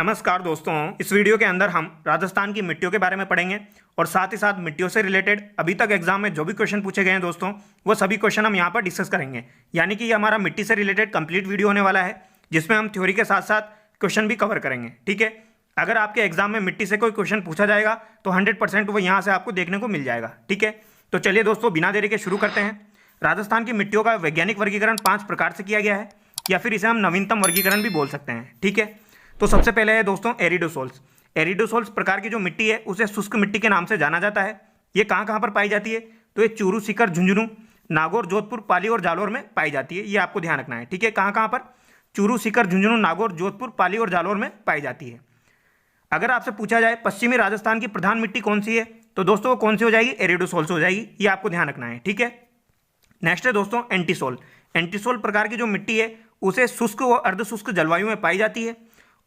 नमस्कार दोस्तों, इस वीडियो के अंदर हम राजस्थान की मिट्टियों के बारे में पढ़ेंगे और साथ ही साथ मिट्टियों से रिलेटेड अभी तक एग्जाम में जो भी क्वेश्चन पूछे गए हैं दोस्तों, वो सभी क्वेश्चन हम यहाँ पर डिस्कस करेंगे। यानी कि ये हमारा मिट्टी से रिलेटेड कंप्लीट वीडियो होने वाला है, जिसमें हम थ्योरी के साथ साथ क्वेश्चन भी कवर करेंगे। ठीक है, अगर आपके एग्जाम में मिट्टी से कोई क्वेश्चन पूछा जाएगा तो 100% वो यहाँ से आपको देखने को मिल जाएगा। ठीक है, तो चलिए दोस्तों बिना देरी के शुरू करते हैं। राजस्थान की मिट्टियों का वैज्ञानिक वर्गीकरण 5 प्रकार से किया गया है, या फिर इसे हम नवीनतम वर्गीकरण भी बोल सकते हैं। ठीक है, तो सबसे पहले है दोस्तों एरिडोसोल्स। एरिडोसोल्स प्रकार की जो मिट्टी है उसे शुष्क मिट्टी के नाम से जाना जाता है। ये कहाँ कहाँ पर पाई जाती है? तो ये चूरू, सीकर, झुंझुनू, नागौर, जोधपुर, पाली और जालोर में पाई जाती है। ये आपको ध्यान रखना है। ठीक है, कहाँ कहाँ पर? चूरू, सीकर, झुंझुनू, नागौर, जोधपुर, पाली और जालोर में पाई जाती है। अगर आपसे पूछा जाए पश्चिमी राजस्थान की प्रधान मिट्टी कौन सी है, तो दोस्तों वो कौन सी हो जाएगी? एरिडोसोल्स हो जाएगी। ये आपको ध्यान रखना है। ठीक है, नेक्स्ट है दोस्तों एंटीसोल। एंटीसोल प्रकार की जो मिट्टी है उसे शुष्क व अर्धशुष्क जलवायु में पाई जाती है,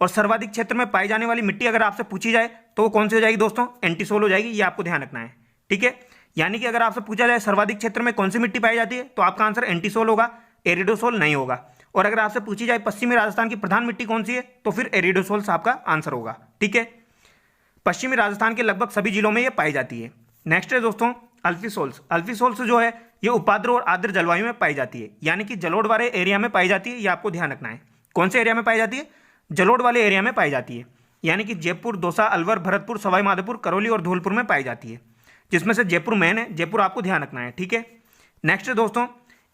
और सर्वाधिक क्षेत्र में पाई जाने वाली मिट्टी अगर आपसे पूछी जाए तो वो कौन सी हो जाएगी दोस्तों? एंटीसोल हो जाएगी। ये आपको ध्यान रखना है। ठीक है, यानी कि अगर आपसे पूछा जाए सर्वाधिक क्षेत्र में कौन सी मिट्टी पाई जाती है, तो आपका आंसर एंटीसोल होगा, एरिडोसोल नहीं होगा। और अगर आपसे पूछी जाए पश्चिमी राजस्थान की प्रधान मिट्टी कौन सी है, तो फिर एरिडोसोल्स आपका आंसर होगा। ठीक है, पश्चिमी राजस्थान के लगभग सभी जिलों में ये पाई जाती है। नेक्स्ट है दोस्तों अल्फीसोल्स। अल्फीसोल्स जो है ये उपाद्र और आर्द्र जलवायु में पाई जाती है, यानी कि जलोढ़ वाले एरिया में पाई जाती है। ये आपको ध्यान रखना है। कौन से एरिया में पाई जाती है? जलोढ़ वाले एरिया में पाई जाती है, यानी कि जयपुर, दौसा, अलवर, भरतपुर, सवाई माधोपुर, करौली और धौलपुर में पाई जाती है, जिसमें से जयपुर मेन है। जयपुर आपको ध्यान रखना है। ठीक है, नेक्स्ट है दोस्तों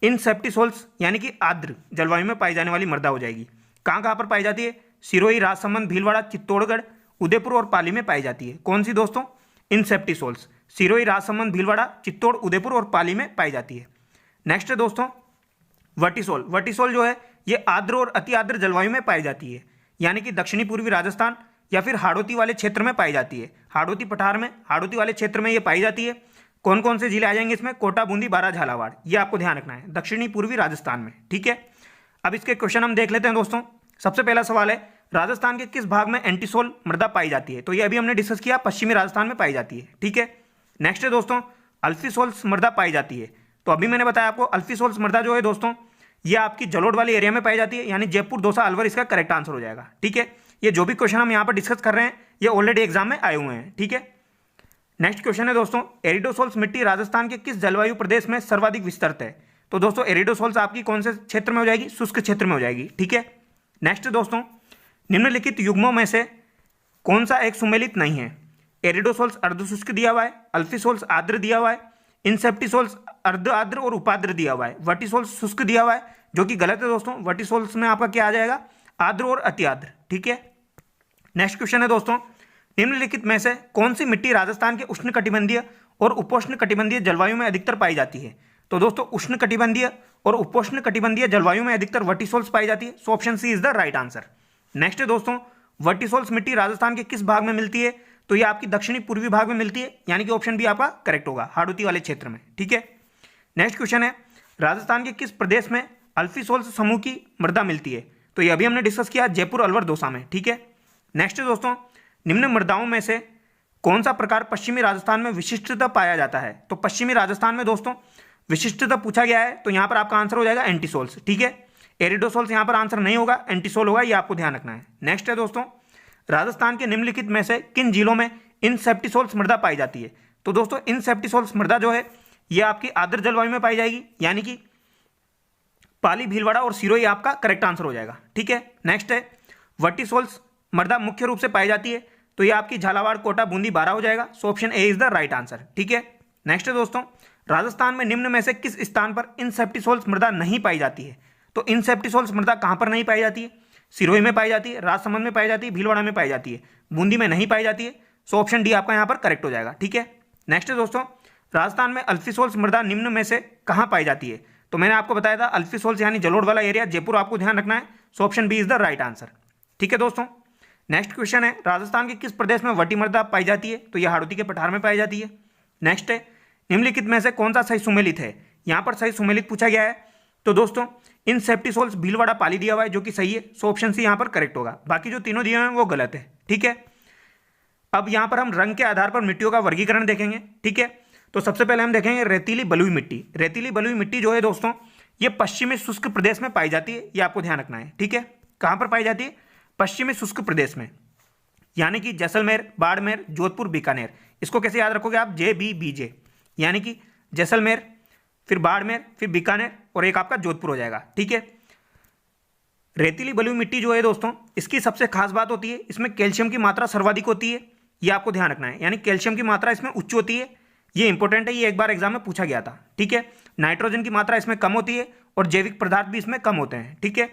इनसेप्टिसोल्स, यानी कि आर्द्र जलवायु में पाई जाने वाली मृदा हो जाएगी। कहाँ कहाँ पर पाई जाती है? सिरोही, राजसमंद, भीलवाड़ा, चित्तौड़गढ़, उदयपुर और पाली में पाई जाती है। कौन सी दोस्तों? इनसेप्टिसोल्स। सिरोही, राजसमंद, भीलवाड़ा, चित्तौड़, उदयपुर और पाली में पाई जाती है। नेक्स्ट है दोस्तों वर्टिसोल। वर्टिसोल जो है ये आर्द्र और अति आर्द्र जलवायु में पाई जाती है, यानी कि दक्षिणी पूर्वी राजस्थान या फिर हाड़ौती वाले क्षेत्र में पाई जाती है। हाड़ौती पठार में, हाड़ौती वाले क्षेत्र में ये पाई जाती है। कौन कौन से जिले आ जाएंगे इसमें? कोटा, बूंदी, बारां, झालावाड़। ये आपको ध्यान रखना है, दक्षिणी पूर्वी राजस्थान में। ठीक है, अब इसके क्वेश्चन हम देख लेते हैं दोस्तों। सबसे पहला सवाल है राजस्थान के किस भाग में एंटीसोल मृदा पाई जाती है? तो ये अभी हमने डिस्कस किया, पश्चिमी राजस्थान में पाई जाती है। ठीक है, नेक्स्ट है दोस्तों अल्फीसोल्स मृदा पाई जाती है। तो अभी मैंने बताया आपको अल्फीसोल्स मृदा जो है दोस्तों ये आपकी जलोढ़ वाले एरिया में पाई जाती है, यानी जयपुर, दौसा, अलवर इसका करेक्ट आंसर हो जाएगा। ठीक है, ये जो भी क्वेश्चन हम यहाँ पर डिस्कस कर रहे हैं ये ऑलरेडी एग्जाम में आए हुए हैं। ठीक है, नेक्स्ट क्वेश्चन है दोस्तों एरिडोसोल्स मिट्टी राजस्थान के किस जलवायु प्रदेश में सर्वाधिक विस्तृत है? तो दोस्तों एरिडोसोल्स आपकी कौन से क्षेत्र में हो जाएगी? शुष्क क्षेत्र में हो जाएगी। ठीक है, नेक्स्ट दोस्तों निम्नलिखित युग्मों में से कौन सा एक सुमेलित नहीं है? एरिडोसोल्स अर्धशुष्क दिया हुआ है, अल्फीसोल्स आर्द्र दिया हुआ है, इनसेप्टिसोल्स अर्ध आर्द्र और उपाद्र दिया हुआ है, वर्टिसोल्स शुष्क दिया हुआ है, जो कि गलत है दोस्तों। वर्टिसोल्स में आपका क्या आ जाएगा? आर्द्र और अति आर्द्र। ठीक है, नेक्स्ट क्वेश्चन है दोस्तों निम्नलिखित में से कौन सी मिट्टी राजस्थान के उष्णकटिबंधीय और उपोष्ण कटिबंधीय जलवायु में अधिकतर पाई जाती है? तो दोस्तों उष्ण कटिबंधीय और उपोष्ण कटिबंधीय जलवायु में अधिकतर वर्टिसोल्स पाई जाती है। So option C is the right answer. Next है दोस्तों वर्टिसोल्स मिट्टी राजस्थान के किस भाग में मिलती है? तो ये आपकी दक्षिणी पूर्वी भाग में मिलती है, यानी कि ऑप्शन बी आपका करेक्ट होगा, हाड़ौती वाले क्षेत्र में। ठीक है, नेक्स्ट क्वेश्चन है राजस्थान के किस प्रदेश में अल्फीसोल्स समूह की मृदा मिलती है? तो ये अभी हमने डिस्कस किया, जयपुर, अलवर, दौसा में। ठीक है, नेक्स्ट दोस्तों निम्न मृदाओं में से कौन सा प्रकार पश्चिमी राजस्थान में विशिष्टता पाया जाता है? तो पश्चिमी राजस्थान में दोस्तों विशिष्टता पूछा गया है, तो यहाँ पर आपका आंसर हो जाएगा एंटीसोल्स। ठीक है, एरिडोसोल्स यहाँ पर आंसर नहीं होगा, एंटीसोल होगा। ये आपको ध्यान रखना है। नेक्स्ट है दोस्तों राजस्थान के निम्नलिखित में से किन जिलों में इनसेप्टिसोल्स मृदा पाई जाती है? तो दोस्तों इनसेप्टिसोल्स मृदा जो है ये आपकी आर्द्र जलवायु में पाई जाएगी, यानी कि पाली, भीलवाड़ा और सिरोही आपका करेक्ट आंसर हो जाएगा। ठीक है, नेक्स्ट है वर्टिसोल्स मृदा मुख्य रूप से पाई जाती है, तो ये आपकी झालावाड़, कोटा, बूंदी, बारां हो जाएगा। So option A is the right answer. ठीक है, नेक्स्ट है दोस्तों राजस्थान में निम्न में से किस स्थान पर इनसेप्टिसोल्स मृदा नहीं पाई जाती है? तो इनसेप्टिसोल्स मृदा कहां पर नहीं पाई जाती है? सिरोही में पाई जाती है, राजसमंद में पाई जाती है, भीलवाड़ा में पाई जाती है, बूंदी में नहीं पाई जाती है। सो ऑप्शन डी आपका यहां पर करेक्ट हो जाएगा। ठीक है, नेक्स्ट है दोस्तों राजस्थान में अल्फीसोल्स मृदा निम्न में से कहां पाई जाती है? तो मैंने आपको बताया था अल्फीसोल्स यानी जलोढ़ वाला एरिया, जयपुर आपको ध्यान रखना है। So option B is the right answer. ठीक है दोस्तों, नेक्स्ट क्वेश्चन है राजस्थान के किस प्रदेश में वटी मृदा पाई जाती है? तो यह हाड़ौती के पठार में पाई जाती है। नेक्स्ट है निम्नलिखित में से कौन सा सही सुमेलित है? यहाँ पर सही सुमेलित पूछा गया है, तो दोस्तों इनसेप्टिसोल्स भीलवाड़ा, पाली दिया हुआ है, जो कि सही है। सो ऑप्शन सी यहाँ पर करेक्ट होगा, बाकी जो तीनों दिए हुए हैं वो गलत है। ठीक है, अब यहाँ पर हम रंग के आधार पर मिट्टियों का वर्गीकरण देखेंगे। ठीक है, तो सबसे पहले हम देखेंगे रेतीली बलुई मिट्टी। रेतीली बलुई मिट्टी जो है दोस्तों ये पश्चिमी शुष्क प्रदेश में पाई जाती है, ये आपको ध्यान रखना है। ठीक है, कहाँ पर पाई जाती है? पश्चिमी शुष्क प्रदेश में। यानी कि जैसलमेर, बाड़मेर, जोधपुर, बीकानेर। इसको कैसे याद रखोगे आप, JBBJ, यानी कि जैसलमेर, फिर बाड़मेर, फिर बीकानेर और एक आपका जोधपुर हो जाएगा। ठीक है। रेतीली बलुई मिट्टी जो है दोस्तों, इसकी सबसे खास बात होती है इसमें कैल्शियम की मात्रा सर्वाधिक होती है, ये आपको ध्यान रखना है। यानी कैल्शियम की मात्रा इसमें उच्च होती है, ये इंपॉर्टेंट है, ये एक बार एग्जाम में पूछा गया था। ठीक है। नाइट्रोजन की मात्रा इसमें कम होती है और जैविक पदार्थ भी इसमें कम होते हैं। ठीक है।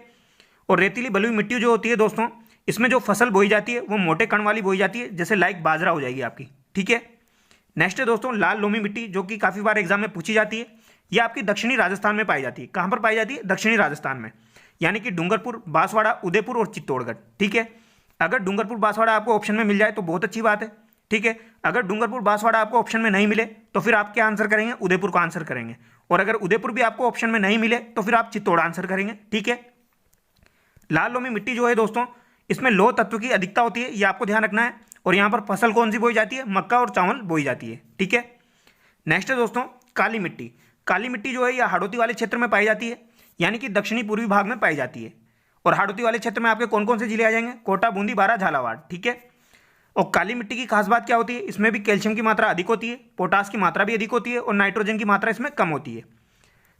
और रेतीली बलुई मिट्टी जो होती है दोस्तों, इसमें जो फसल बोई जाती है वो मोटे कण वाली बोई जाती है, जैसे लाइक बाजरा हो जाएगी आपकी। ठीक है। नेक्स्ट है दोस्तों लाल लोमी मिट्टी, जो कि काफी बार एग्जाम में पूछी जाती है। ये आपकी दक्षिणी राजस्थान में पाई जाती है। कहां पर पाई जाती है, दक्षिणी राजस्थान में, यानी कि डूंगरपुर, बांसवाड़ा, उदयपुर और चित्तौड़गढ़। ठीक है। अगर डूंगरपुर बांसवाड़ा आपको ऑप्शन में मिल जाए तो बहुत अच्छी बात है। ठीक है। अगर डूंगरपुर बांसवाड़ा आपको ऑप्शन में नहीं मिले तो फिर आप क्या आंसर करेंगे, उदयपुर को आंसर करेंगे। और अगर उदयपुर भी आपको ऑप्शन में नहीं मिले तो फिर आप चित्तौड़ आंसर करेंगे। ठीक है। लाल लोमी मिट्टी जो है दोस्तों, इसमें लोह तत्व की अधिकता होती है, ये आपको ध्यान रखना है। और यहां पर फसल कौन सी बोई जाती है, मक्का और चावल बोई जाती है। ठीक है। नेक्स्ट है दोस्तों काली मिट्टी। काली मिट्टी जो है यह हाड़ौती वाले क्षेत्र में पाई जाती है, यानी कि दक्षिणी पूर्वी भाग में पाई जाती है। और हाड़ौती वाले क्षेत्र में आपके कौन कौन से जिले आ जाएंगे, कोटा, बूंदी, बारां, झालावाड़। ठीक है। और काली मिट्टी की खास बात क्या होती है, इसमें भी कैल्शियम की मात्रा अधिक होती है, पोटास की मात्रा भी अधिक होती है और नाइट्रोजन की मात्रा इसमें कम होती है।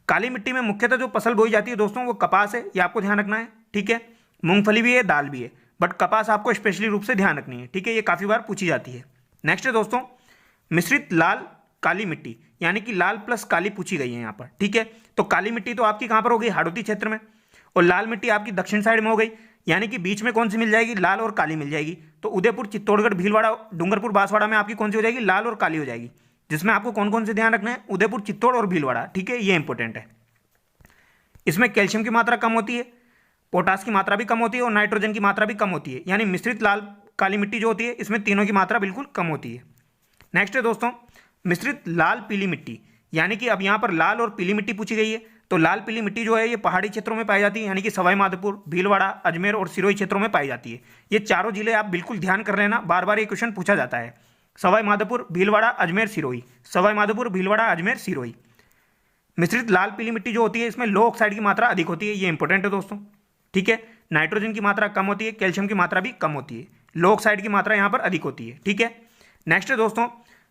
काली मिट्टी में मुख्यतः जो फसल बोई जाती है दोस्तों वो कपास है, ये आपको ध्यान रखना है। ठीक है। मूंगफली भी है, दाल भी है, बट कपास आपको स्पेशली रूप से ध्यान रखनी है। ठीक है। ये काफी बार पूछी जाती है। नेक्स्ट है दोस्तों मिश्रित लाल काली मिट्टी, यानी कि लाल प्लस काली पूछी गई है यहाँ पर। ठीक है। तो काली मिट्टी तो आपकी कहाँ पर हो गई, हाड़ौती क्षेत्र में, और लाल मिट्टी आपकी दक्षिण साइड में हो गई, यानी कि बीच में कौन सी मिल जाएगी, लाल और काली मिल जाएगी। तो उदयपुर, चित्तौड़गढ़, भीलवाड़ा, डूंगरपुर, बांसवाड़ा में आपकी कौन सी हो जाएगी, लाल और काली हो जाएगी। जिसमें आपको कौन कौन से ध्यान रखना है, उदयपुर, चित्तौड़ और भीलवाड़ा। ठीक है। ये इंपॉर्टेंट है। इसमें कैल्शियम की मात्रा कम होती है, पोटास की मात्रा भी कम होती है और नाइट्रोजन की मात्रा भी कम होती है। यानी मिश्रित लाल काली मिट्टी जो होती है इसमें तीनों की मात्रा बिल्कुल कम होती है। नेक्स्ट है दोस्तों मिश्रित लाल पीली मिट्टी, यानी कि अब यहाँ पर लाल और पीली मिट्टी पूछी गई है। तो लाल पीली मिट्टी जो है ये पहाड़ी क्षेत्रों में पाई जाती है, यानी कि सवाई माधोपुर, भीलवाड़ा, अजमेर और सिरोही क्षेत्रों में पाई जाती है। ये चारों जिले आप बिल्कुल ध्यान कर लेना, बार बार ये क्वेश्चन पूछा जाता है। सवाई माधोपुर, भीलवाड़ा, अजमेर, सिरोही, सवाई माधोपुर, भीलवाड़ा, अजमेर, सिरोही। मिश्रित लाल पीली मिट्टी जो होती है इसमें लो ऑक्साइड की मात्रा अधिक होती है, ये इंपॉर्टेंट है दोस्तों। ठीक है। नाइट्रोजन की मात्रा कम होती है, कैल्शियम की मात्रा भी कम होती है, लो ऑक्साइड की मात्रा यहाँ पर अधिक होती है। ठीक है। नेक्स्ट है दोस्तों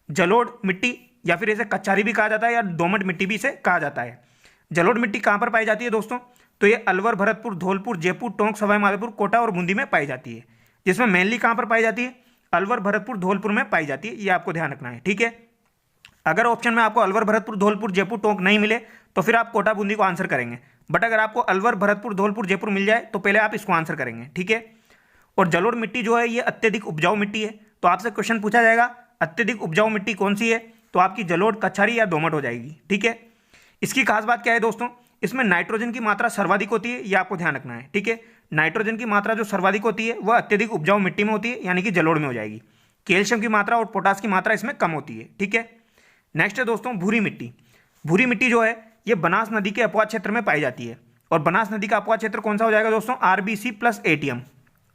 जलोढ़ मिट्टी, या फिर इसे कच्चारी भी कहा जाता है या दोमट मिट्टी भी इसे कहा जाता है। जलोढ़ मिट्टी कहाँ पर पाई जाती है दोस्तों, तो ये अलवर, भरतपुर, धौलपुर, जयपुर, टोंक, सवाई माधोपुर, कोटा और बूंदी में पाई जाती है। जिसमें मेनली कहाँ पर पाई जाती है, अलवर, भरतपुर, धौलपुर में पाई जाती है, ये आपको ध्यान रखना है। ठीक है। अगर ऑप्शन में आपको अलवर, भरतपुर, धौलपुर, जयपुर, टोंक नहीं मिले तो फिर आप कोटा, बूंदी को आंसर करेंगे। बट अगर आपको अलवर, भरतपुर, धौलपुर, जयपुर मिल जाए तो पहले आप इसको आंसर करेंगे। ठीक है। और जलोढ़ मिट्टी जो है ये अत्यधिक उपजाऊ मिट्टी है, तो आपसे क्वेश्चन पूछा जाएगा अत्यधिक उपजाऊ मिट्टी कौन सी है, तो आपकी जलोढ़, कच्छारी या दोमट हो जाएगी। ठीक है। इसकी खास बात क्या है दोस्तों, इसमें नाइट्रोजन की मात्रा सर्वाधिक होती है, ये आपको ध्यान रखना है। ठीक है। नाइट्रोजन की मात्रा जो सर्वाधिक होती है वह अत्यधिक उपजाऊ मिट्टी में होती है, यानी कि जलोढ़ में हो जाएगी। कैल्शियम की मात्रा और पोटास की मात्रा इसमें कम होती है। ठीक है। नेक्स्ट है दोस्तों भूरी मिट्टी। भूरी मिट्टी जो है ये बनास नदी के अपवाद क्षेत्र में पाई जाती है, और बनास नदी का अपवाद क्षेत्र कौन सा हो जाएगा दोस्तों, RBC प्लस ATM।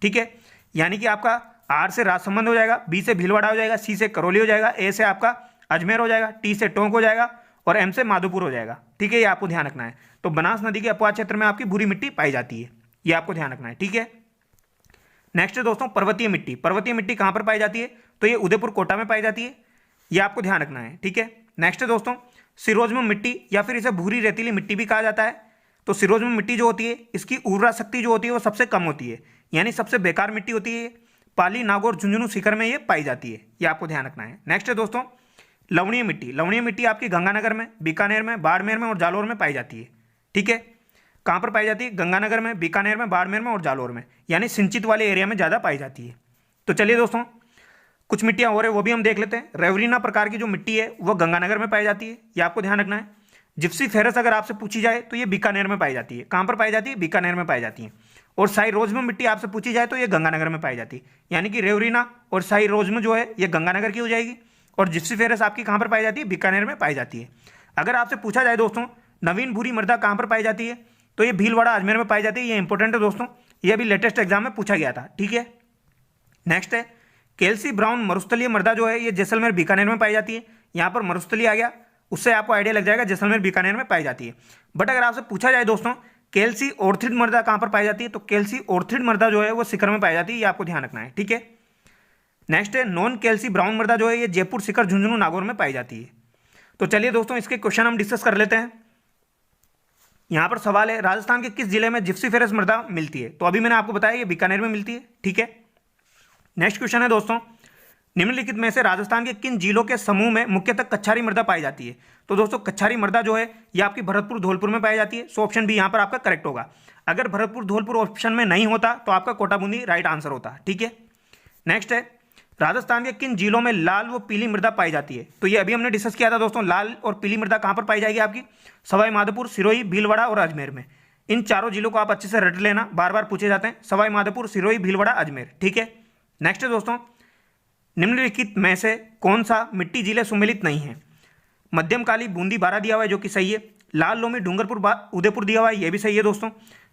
ठीक है। यानी कि आपका R से राजसमंद हो जाएगा, B से भीलवाड़ा हो जाएगा, C से करौली हो जाएगा, A से आपका अजमेर हो जाएगा, T से टोंक हो जाएगा और M से माधोपुर हो जाएगा। ठीक है। ये आपको ध्यान रखना है। तो बनास नदी के अपवाद क्षेत्र में आपकी भूरी मिट्टी पाई जाती है, ये आपको ध्यान रखना है। ठीक है। नेक्स्ट है दोस्तों पर्वतीय मिट्टी। पर्वतीय मिट्टी कहां पर पाई जाती है, तो ये उदयपुर, कोटा में पाई जाती है, ये आपको ध्यान रखना है। ठीक है। नेक्स्ट है दोस्तों सिरोज्म मिट्टी, या फिर इसे भूरी रेतीली मिट्टी भी कहा जाता है। तो सिरोज्म मिट्टी जो होती है इसकी उर्वरा शक्ति जो होती है वो सबसे कम होती है, यानी सबसे बेकार मिट्टी होती है। पाली, नागौर, झुंझुनू, सीकर में ये पाई जाती है, ये आपको ध्यान रखना है। नेक्स्ट है दोस्तों लवणीय मिट्टी। लवणीय मिट्टी आपकी गंगानगर में, बीकानेर में, बाड़मेर में और जालौर में पाई जाती है। ठीक है। कहाँ पर पाई जाती है, गंगानगर में, बीकानेर में, बाड़मेर में और जालौर में, यानी सिंचित वाले एरिया में ज़्यादा पाई जाती है। तो चलिए दोस्तों कुछ मिट्टियाँ और है वो भी हम देख लेते हैं। रेवरीना प्रकार की जो मिट्टी है वो गंगानगर में पाई जाती है, ये आपको ध्यान रखना है। जिप्सी फेरस अगर आपसे पूछी जाए तो ये बीकानेर में पाई जाती है। कहाँ पर पाई जाती है, बीकानेर में पाई जाती है। और साई रोज्म मिट्टी आपसे पूछी जाए तो ये गंगानगर में पाई जाती है, यानी कि रेवरीना और साई रोज्म जो है ये गंगानगर की हो जाएगी, और जिप्सी फेरस आपकी कहाँ पर पाई जाती है, बीकानेर में पाई जाती है। अगर आपसे पूछा जाए दोस्तों नवीन भूरी मृदा कहाँ पर पाई जाती है, तो ये भीलवाड़ा, अजमेर में पाई जाती है, ये इंपॉर्टेंट है दोस्तों, ये अभी लेटेस्ट एग्जाम में पूछा गया था। ठीक है। नेक्स्ट है केल्सी ब्राउन मरुस्थलीय मृदा जो है ये जैसलमेर, बीकानेर में पाई जाती है। यहाँ पर मरुस्थली आ गया, उससे आपको आइडिया लग जाएगा जैसलमेर, बीकानेर में पाई जाती है। बट अगर आपसे पूछा जाए दोस्तों केल्सी ऑर्थ्रिड मृदा कहाँ पर पाई जाती है, तो केल्सी ऑर्थ्रिड मृदा जो है वो सीकर में पाई जाती है, ये आपको ध्यान रखना है। ठीक है। नेक्स्ट है नॉन कैल्सी ब्राउन मृदा जो है ये जयपुर, सीकर, झुंझुनू, नागौर में पाई जाती है। तो चलिए दोस्तों इसके क्वेश्चन हम डिस्कस कर लेते हैं। यहाँ पर सवाल है राजस्थान के किस जिले में जिप्सीफेरस मृदा मिलती है? तो अभी मैंने आपको बताया ये बीकानेर में मिलती है, ठीक है। नेक्स्ट क्वेश्चन है दोस्तों, निम्नलिखित में से राजस्थान के किन जिलों के समूह में मुख्यतः कच्छारी मृदा पाई जाती है? तो दोस्तों कच्छारी मृदा जो है ये आपकी भरतपुर, धौलपुर में पाई जाती है। सो ऑप्शन बी यहाँ पर आपका करेक्ट होगा। अगर भरतपुर, धौलपुर ऑप्शन में नहीं होता तो आपका कोटा बूंदी राइट आंसर होता, ठीक है। नेक्स्ट है राजस्थान के किन जिलों में लाल व पीली मृदा पाई जाती है? तो ये अभी हमने डिस्कस किया था दोस्तों, लाल और पीली मृदा कहाँ पर पाई जाएगी आपकी? सवाई माधोपुर, सिरोही, भीलवाड़ा और अजमेर में। इन चारों जिलों को आप अच्छे से रट लेना, बार बार पूछे जाते हैं, सवाई माधोपुर, सिरोही, भीलवाड़ा, अजमेर, ठीक है। नेक्स्ट है दोस्तों, निम्नलिखित में से कौन सा मिट्टी जिले सुमेलित नहीं है? मध्यम काली बूंदी बारा दिया हुआ है जो कि सही है। लाल लोमी डूंगरपुर उदयपुर दिया हुआ है, ये भी सही है दोस्तों।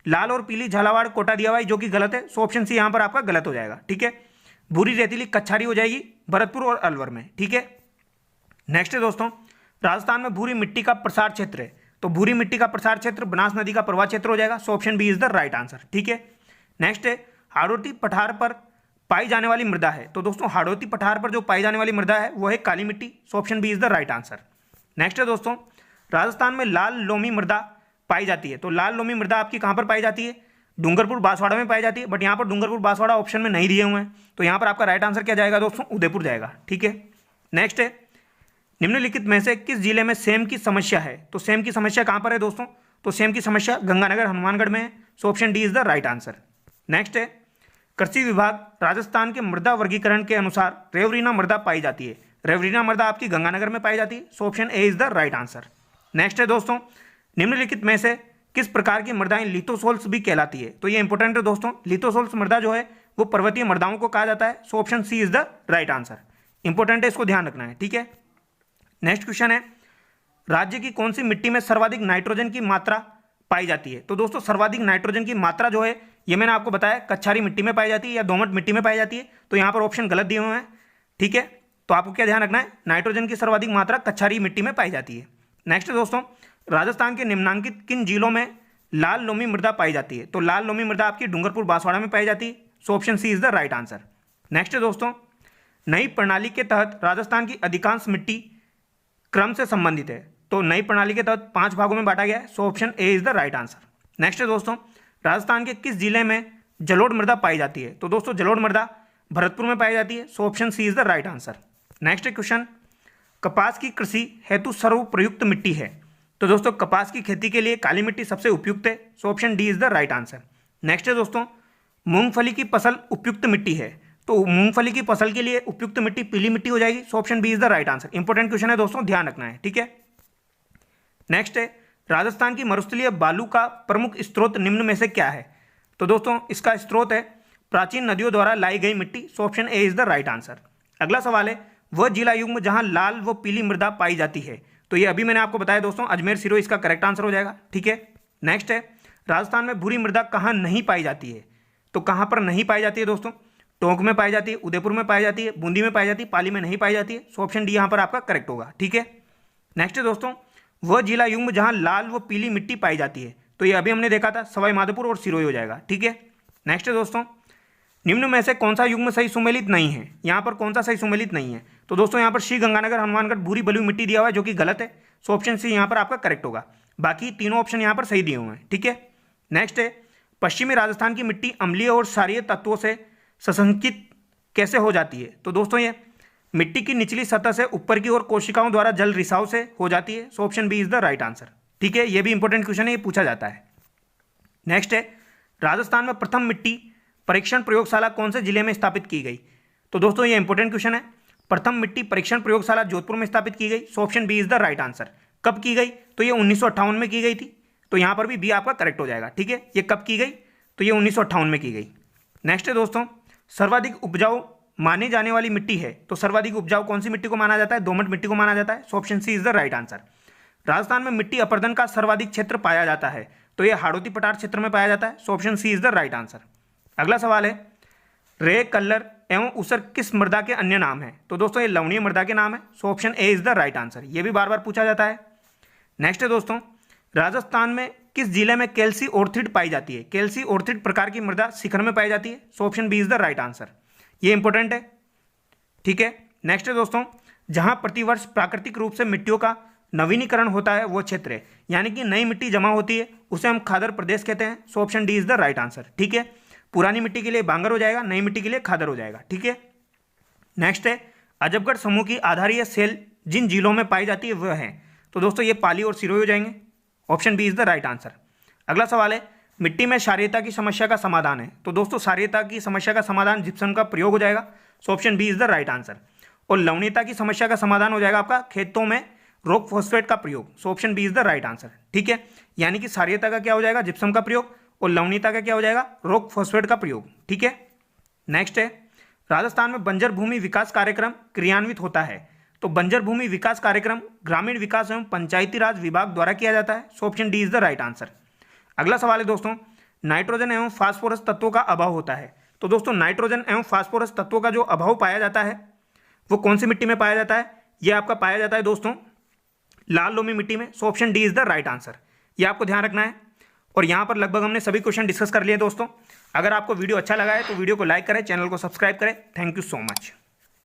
लाल और पीली झालावाड़ कोटा दिया हुआ है जो कि गलत है। सो ऑप्शन सी यहाँ पर आपका गलत हो जाएगा, ठीक है। भूरी रेतीली कच्छारी हो जाएगी भरतपुर और अलवर में, ठीक है। नेक्स्ट है दोस्तों, राजस्थान में भूरी मिट्टी का प्रसार क्षेत्र है। तो भूरी मिट्टी का प्रसार क्षेत्र बनास नदी का प्रवाह क्षेत्र हो जाएगा। So option B is the right answer, ठीक है। नेक्स्ट है हाड़ौती पठार पर पाई जाने वाली मृदा है। तो दोस्तों हाड़ौती पठार पर जो पाई जाने वाली मृदा है वो है काली मिट्टी। So option B is the right answer. Next है दोस्तों, राजस्थान में लाल लोमी मृदा पाई जाती है। तो लाल लोमी मृदा आपकी कहाँ पर पाई जाती है? डूंगरपुर, बांसवाड़ा में पाई जाती है, बट यहाँ पर डूंगरपुर, बांसवाड़ा ऑप्शन में नहीं दिए हुए हैं। तो यहाँ पर आपका राइट आंसर क्या जाएगा दोस्तों? उदयपुर जाएगा, ठीक है। नेक्स्ट है निम्नलिखित में से किस जिले में सेम की समस्या है? तो सेम की समस्या कहाँ पर है दोस्तों? तो सेम की समस्या गंगानगर, हनुमानगढ़ में है। So option D is the right answer. Next है कृषि विभाग राजस्थान के मृदा वर्गीकरण के अनुसार रेवरीना मृदा पाई जाती है। रेवरीना मृदा आपकी गंगानगर में पाई जाती है। So option A is the right answer. Next है दोस्तों, निम्नलिखित में से किस प्रकार की मृदाएं लिथोसोल्स भी कहलाती है? तो ये इंपॉर्टेंट है दोस्तों, लिथोसोल्स मृदा जो है वो पर्वतीय मृदाओं को कहा जाता है। So option C is the right answer. Important है, इसको ध्यान रखना है, ठीक है। नेक्स्ट क्वेश्चन है राज्य की कौन सी मिट्टी में सर्वाधिक नाइट्रोजन की मात्रा पाई जाती है? तो दोस्तों सर्वाधिक नाइट्रोजन की मात्रा जो है ये मैंने आपको बताया कच्छारी मिट्टी में पाई जाती है या दोमट मिट्टी में पाई जाती है। तो यहाँ पर ऑप्शन गलत दिए हुए हैं, ठीक है। तो आपको क्या ध्यान रखना है, नाइट्रोजन की सर्वाधिक मात्रा कच्छारी मिट्टी में पाई जाती है। नेक्स्ट दोस्तों, राजस्थान के निम्नांकित किन जिलों में लाल लोमी मृदा पाई जाती है? तो लाल लोमी मृदा आपकी डूंगरपुर, बांसवाड़ा में पाई जाती है। So option C is the right answer. Next दोस्तों, नई प्रणाली के तहत राजस्थान की अधिकांश मिट्टी क्रम से संबंधित है। तो नई प्रणाली के तहत 5 भागों में बांटा गया है। So option A is the right answer. Next दोस्तों, राजस्थान के किस जिले में जलोढ़ मृदा पाई जाती है? तो दोस्तों जलोढ़ मृदा भरतपुर में पाई जाती है। So option C is the right answer. Next question, कपास की कृषि हेतु सर्वप्रयुक्त मिट्टी है। तो दोस्तों कपास की खेती के लिए काली मिट्टी सबसे उपयुक्त है। So option D is the right answer. Next है दोस्तों, मूंगफली की फसल उपयुक्त मिट्टी है। तो मूंगफली की फसल के लिए उपयुक्त मिट्टी पीली मिट्टी हो जाएगी। So option B is the right answer. Important question है दोस्तों, ध्यान रखना है, ठीक है। नेक्स्ट है राजस्थान की मरुस्थलीय बालू का प्रमुख स्रोत निम्न में से क्या है? तो दोस्तों इसका स्रोत है प्राचीन नदियों द्वारा लाई गई मिट्टी। So option A is the right answer. अगला सवाल है वह जिला युग्म जहां लाल व पीली मृदा पाई जाती है। तो ये अभी मैंने आपको बताया दोस्तों, अजमेर, सिरोही इसका करेक्ट आंसर हो जाएगा, ठीक है। नेक्स्ट है राजस्थान में भूरी मृदा कहाँ नहीं पाई जाती है? तो कहाँ पर नहीं पाई जाती है दोस्तों? टोंक में पाई जाती है, उदयपुर में पाई जाती है, बूंदी में पाई जाती है, पाली में नहीं पाई जाती है। सो ऑप्शन डी यहाँ पर आपका करेक्ट होगा, ठीक है। नेक्स्ट है दोस्तों, वह जिला युग्म जहाँ लाल व पीली मिट्टी पाई जाती है। तो ये अभी हमने देखा था, सवाई माधोपुर और सिरोही हो जाएगा, ठीक है। नेक्स्ट है दोस्तों, निम्न में से कौन सा युग्म सही सुमेलित नहीं है? यहाँ पर कौन सा सही सुमेलित नहीं है? तो दोस्तों यहाँ पर श्री गंगानगर, हनुमानगढ़ भूरी बलुई मिट्टी दिया हुआ है जो कि गलत है। सो ऑप्शन सी यहाँ पर आपका करेक्ट होगा। बाकी तीनों ऑप्शन यहाँ पर सही दिए हुए हैं, ठीक है। नेक्स्ट है पश्चिमी राजस्थान की मिट्टी अम्लीय और क्षारीय तत्वों से सशंकित कैसे हो जाती है? तो दोस्तों ये मिट्टी की निचली सतह से ऊपर की ओर कोशिकाओं द्वारा जल रिसाव से हो जाती है। So option B is the right answer, ठीक है। ये भी इंपॉर्टेंट क्वेश्चन है, ये पूछा जाता है। नेक्स्ट है राजस्थान में प्रथम मिट्टी परीक्षण प्रयोगशाला कौन से जिले में स्थापित की गई? तो दोस्तों ये इंपॉर्टेंट क्वेश्चन है। प्रथम मिट्टी परीक्षण प्रयोगशाला जोधपुर में स्थापित की गई। So option B is the right answer. कब की गई? तो ये 1958 में की गई थी। तो यहाँ पर भी बी आपका करेक्ट हो जाएगा, ठीक है। ये कब की गई? तो ये 1958 में की गई। नेक्स्ट है दोस्तों, सर्वाधिक उपजाऊ माने जाने वाली मिट्टी है। तो सर्वाधिक उपजाऊ कौन सी मिट्टी को माना जाता है? दोमट मिट्टी को माना जाता है। So option C is the right answer. Rajasthan में मिट्टी अपरदन का सर्वाधिक क्षेत्र पाया जाता है। तो ये हाड़ौती पठार क्षेत्र में पाया जाता है। So option C is the right answer. अगला सवाल है रे, कल्लर एवं ऊसर किस मृदा के अन्य नाम है? तो दोस्तों ये लवणीय मृदा के नाम है। So option A is the right answer. ये भी बार बार पूछा जाता है। नेक्स्ट है दोस्तों, राजस्थान में किस जिले में कैल्सी ऑर्थिड पाई जाती है? कैल्सी ऑर्थिड प्रकार की मृदा शिखर में पाई जाती है। So option B is the right answer. ये इंपॉर्टेंट है। ठीक है। नेक्स्ट है दोस्तों, जहां प्रतिवर्ष प्राकृतिक रूप से मिट्टियों का नवीनीकरण होता है वो क्षेत्र है, यानी कि नई मिट्टी जमा होती है उसे हम खादर प्रदेश कहते हैं। So option D is the right answer. ठीक है, पुरानी मिट्टी के लिए बांगर हो जाएगा, नई मिट्टी के लिए खादर हो जाएगा। ठीक है। नेक्स्ट है, अजबगढ़ समूह की आधारीय सेल जिन जिलों में पाई जाती है वह है, तो दोस्तों ये पाली और सिरोही हो जाएंगे। Option B is the right answer. अगला सवाल है, मिट्टी में क्षारीयता की समस्या का समाधान है, तो दोस्तों क्षारीयता की समस्या का समाधान जिप्सम का प्रयोग हो जाएगा। So option B is the right answer. और लवणीयता की समस्या का समाधान हो जाएगा आपका खेतों में रॉक फॉस्फेट का प्रयोग। So option B is the right answer. ठीक है, यानी कि क्षारीयता का क्या हो जाएगा, जिप्सम का प्रयोग, और लवणीयता का क्या हो जाएगा, रॉक फॉस्फेट का प्रयोग। ठीक है। नेक्स्ट है, राजस्थान में बंजर भूमि विकास कार्यक्रम क्रियान्वित होता है, तो बंजर भूमि विकास कार्यक्रम ग्रामीण विकास एवं पंचायती राज विभाग द्वारा किया जाता है। So option D is the right answer. अगला सवाल है दोस्तों, नाइट्रोजन एवं फास्फोरस तत्वों का अभाव होता है, तो दोस्तों नाइट्रोजन एवं फास्फोरस तत्वों का जो अभाव पाया जाता है वो कौन सी मिट्टी में पाया जाता है, ये आपका पाया जाता है दोस्तों लाल लोमी मिट्टी में। So option D is the right answer, ये आपको ध्यान रखना है। और यहाँ पर लगभग हमने सभी क्वेश्चन डिस्कस कर लिए दोस्तों। अगर आपको वीडियो अच्छा लगा है तो वीडियो को लाइक करें, चैनल को सब्सक्राइब करें। Thank you so much.